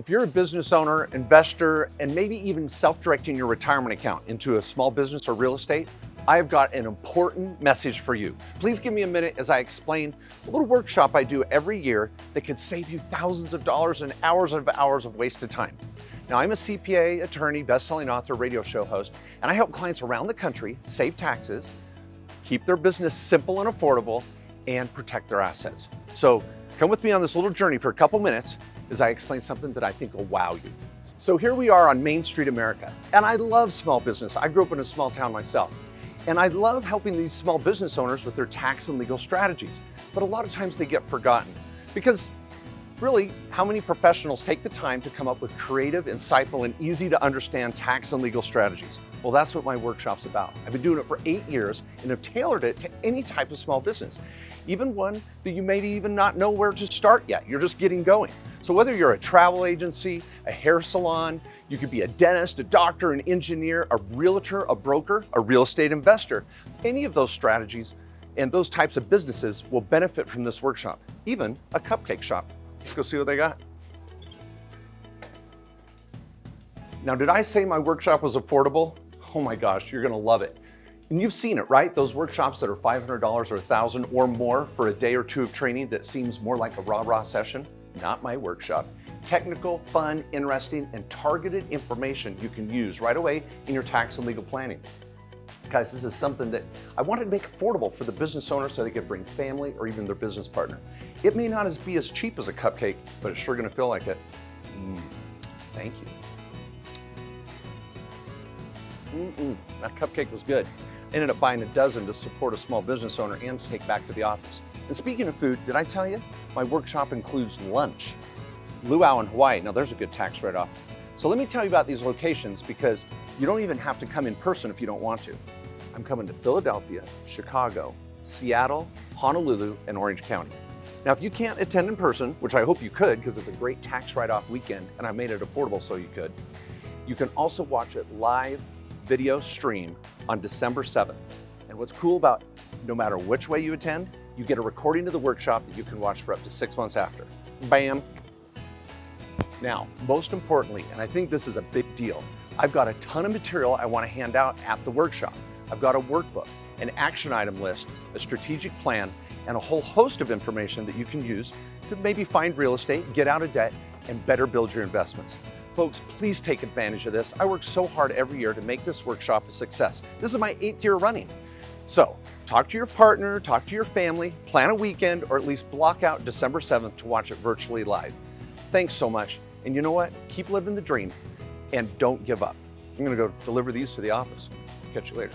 If you're a business owner, investor, and maybe even self-directing your retirement account into a small business or real estate, I've got an important message for you. Please give me a minute as I explain a little workshop I do every year that could save you thousands of dollars and hours of wasted time. Now, I'm a CPA, attorney, best-selling author, radio show host, and I help clients around the country save taxes, keep their business simple and affordable, and protect their assets. So come with me on this little journey for a couple minutes as I explain something that I think will wow you. So here we are on Main Street, America, and I love small business. I grew up in a small town myself, and I love helping these small business owners with their tax and legal strategies. But a lot of times they get forgotten because really, how many professionals take the time to come up with creative, insightful, and easy to understand tax and legal strategies? Well, that's what my workshop's about. I've been doing it for 8 years and have tailored it to any type of small business, even one that you may even not know where to start yet. You're just getting going. So whether you're a travel agency, a hair salon, you could be a dentist, a doctor, an engineer, a realtor, a broker, a real estate investor, any of those strategies and those types of businesses will benefit from this workshop, even a cupcake shop. Let's go see what they got. Now, did I say my workshop was affordable? Oh my gosh, you're gonna love it. And you've seen it, right? Those workshops that are $500 or $1,000 or more for a day or two of training that seems more like a rah-rah session. Not my workshop. Technical, fun, interesting, and targeted information you can use right away in your tax and legal planning. Guys, this is something that I wanted to make affordable for the business owner so they could bring family or even their business partner. It may not be as cheap as a cupcake, but it's sure gonna feel like it. Thank you. That cupcake was good. I ended up buying a dozen to support a small business owner and to take back to the office. And speaking of food, did I tell you? My workshop includes lunch. Luau in Hawaii, now there's a good tax write-off. So let me tell you about these locations because you don't even have to come in person if you don't want to. I'm coming to Philadelphia, Chicago, Seattle, Honolulu, and Orange County. Now, if you can't attend in person, which I hope you could because it's a great tax write-off weekend and I made it affordable so you could, you can also watch it live video stream on December 7th. And what's cool about no matter which way you attend, you get a recording of the workshop that you can watch for up to 6 months after. Bam. Now, most importantly, and I think this is a big deal, I've got a ton of material I want to hand out at the workshop. I've got a workbook, an action item list, a strategic plan, and a whole host of information that you can use to maybe find real estate, get out of debt, and better build your investments. Folks, please take advantage of this. I work so hard every year to make this workshop a success. This is my 8th year running. So talk to your partner, talk to your family, plan a weekend, or at least block out December 7th to watch it virtually live. Thanks so much. And you know what? Keep living the dream and don't give up. I'm gonna go deliver these to the office. Catch you later.